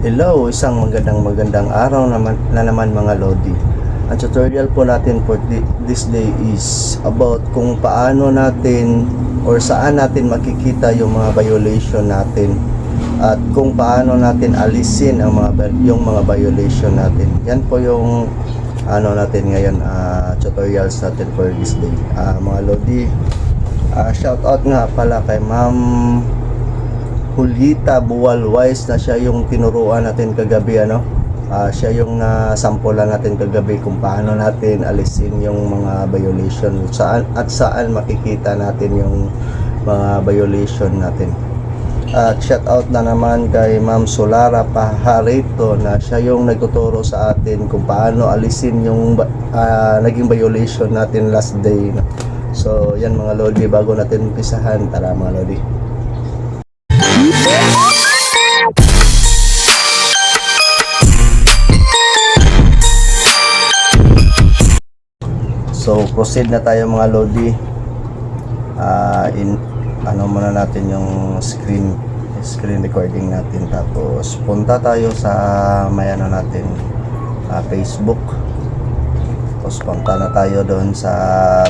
Hello, isang magandang araw naman mga Lodi. Ang tutorial po natin for this day is about kung paano natin or saan natin makikita yung mga violation natin at kung paano natin alisin ang yung mga violation natin. Yan po yung natin ngayon, tutorials natin for this day. Mga Lodi, shout out nga pala kay Ma'am Julita Buwalwais na siya yung tinuruan natin kagabi, siya yung nasampulan natin kagabi kung paano natin alisin yung mga violation, saan makikita natin yung mga violation natin. At shout out na naman kay Ma'am Solara Pajarito na siya yung nagtuturo sa atin kung paano alisin yung naging violation natin last day. So yan mga Lodi, bago natin umpisahan, tara mga Lodi. So proceed na tayo mga Lodi. Muna natin yung screen recording natin, tapos punta tayo sa natin, Facebook. Tapos punta na tayo doon sa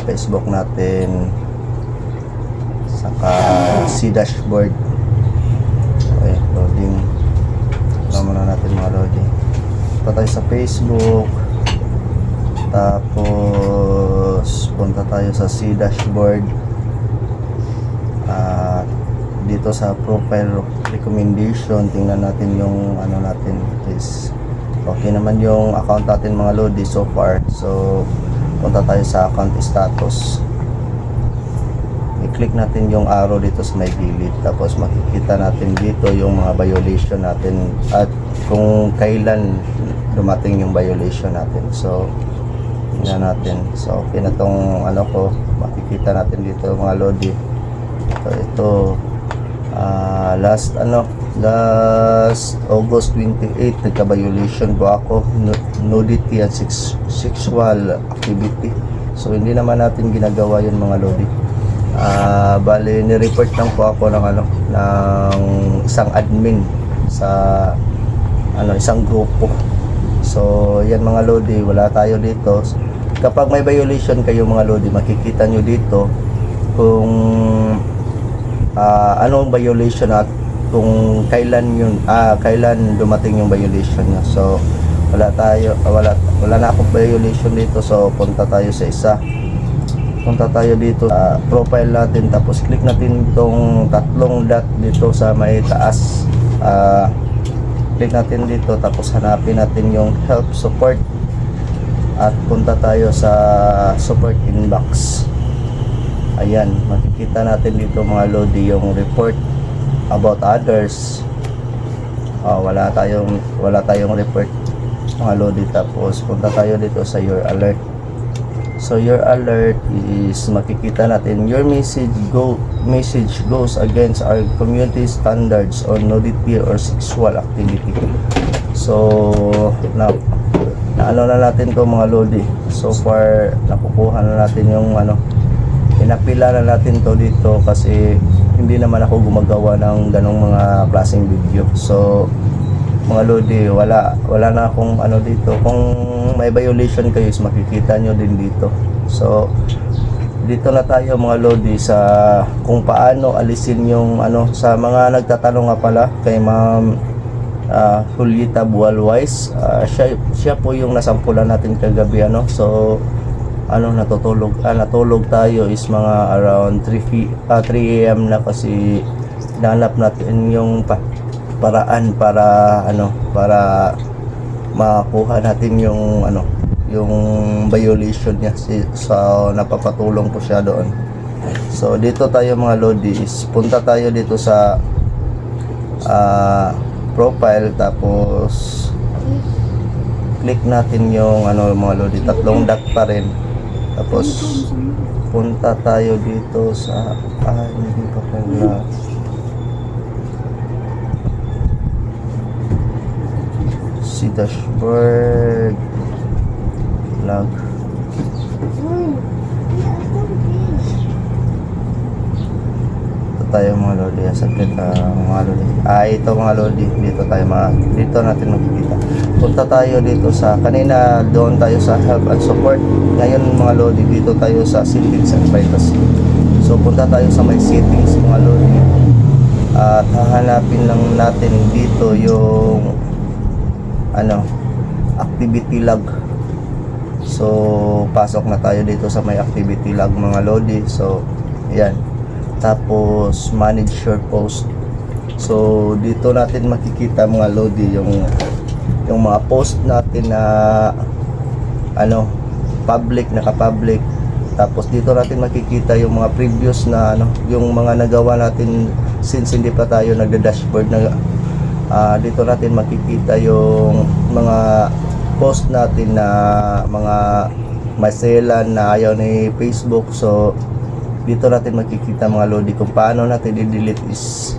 Facebook natin, saka si dashboard. Okay, loading. Muna natin mga Lodi. Punta tayo sa Facebook, tapos punta tayo sa C dashboard. Dito sa profile recommendation, tingnan natin yung natin is okay naman yung account natin mga Lodi so far. So punta tayo sa account status, i-click natin yung arrow dito sa may gilid, tapos makikita natin dito yung mga violation natin at kung kailan dumating yung violation natin. So tingnan natin. So okay na tong ko, makikita natin dito mga Lodi. So ito last August 28 nagka-violation po ako, nudity and sexual activity. So hindi naman natin ginagawa yun mga Lodi. Bali ni-report lang po ako ng isang admin sa isang grupo. So yan mga Lodi, wala tayo dito. Kapag may violation kayo mga Lodi, makikita nyo dito kung anong violation at kung kailan yun, kailan dumating yung violation niya. So wala na akong violation dito. So punta tayo dito sa profile natin, tapos click natin itong tatlong dot dito sa may taas. Click natin dito, tapos hanapin natin yung help support at punta tayo sa support inbox. Ayan, makikita natin dito mga Lodi yung report about others. Wala tayong report mga Lodi. Tapos punta tayo dito sa your alert. So your alert is makikita natin your message goes against our community standards on nudity or sexual activity. So now na natin to mga Lodi. So far nakukuha na natin yung inapila na natin to dito kasi hindi naman ako gumagawa ng ganong mga klaseng video. So mga Lodi, wala na akong dito. Kung may violation kayo is makikita nyo din dito. So dito na tayo mga Lodi sa kung paano alisin yung sa mga nagtatanong nga pala kay Ma'am Julita Buwalwais. Siya po yung nasampulan natin kagabi. So natulog tayo is mga around 3 AM na, kasi nanap natin yung paraan para makuha natin yung yung violation niya. So napapatulong po siya doon. So dito tayo mga Lodi is punta tayo dito sa profile, tapos click natin yung mga Lodi, tatlong dot pa rin. Tapos punta tayo dito sa hindi pa pala si dashboard log. tayo mga lodi, saglit mga lodi. Ito mga lodi, dito natin makikita. Punta tayo dito sa, kanina doon tayo sa help and support. Ngayon mga lodi, dito tayo sa settings and privacy. So punta tayo sa may settings mga lodi. At hahanapin lang natin dito yung activity log. So pasok na tayo dito sa may activity log mga lodi. So ayan, tapos manage your post. So dito natin makikita mga lodi yung mga post natin na public, naka-public. Tapos dito natin makikita yung mga previous na yung mga nagawa natin since hindi pa tayo nagda-dashboard na dito natin makikita yung mga post natin na mga maselan na ayaw ni Facebook. So dito natin makikita mga lodi kung paano natin i-delete is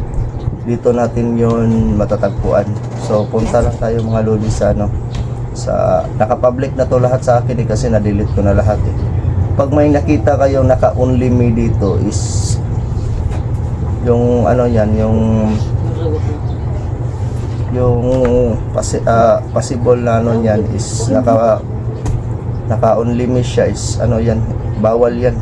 dito natin yun matatagpuan. So punta lang tayo mga lodi sa sa naka-public na to lahat sa akin kasi na-delete ko na lahat Pag may nakita kayo naka-only me dito is yung possible na yan is naka-only me siya is bawal yan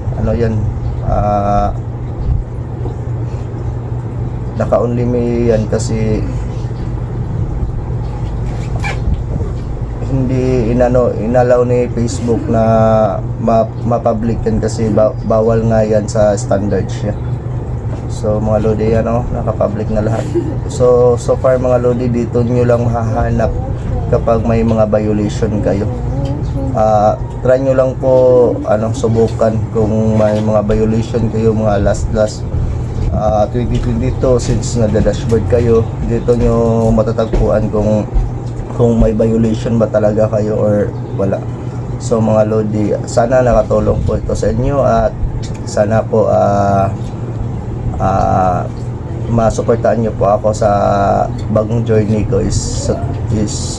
naka-only me yan kasi hindi inalaw ni Facebook na ma-public yan kasi bawal nga yan sa standard siya. So mga lodi naka-public na lahat. So far mga lodi, dito nyo lang mahahanap kapag may mga violation kayo. Try nyo lang po subukan kung may mga violation kayo mga last 2022 since nagda-dashboard kayo. Dito nyo matatagpuan kung may violation ba talaga kayo or wala. So mga lodi, sana nakatulong po ito sa inyo at sana po masuportahan nyo po ako sa bagong journey ko is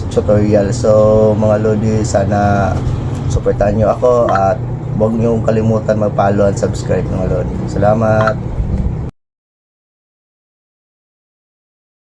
tutorial. So mga lodi, sana suportahan nyo ako at huwag nyo kalimutan mag-follow at subscribe mga lodi. Salamat.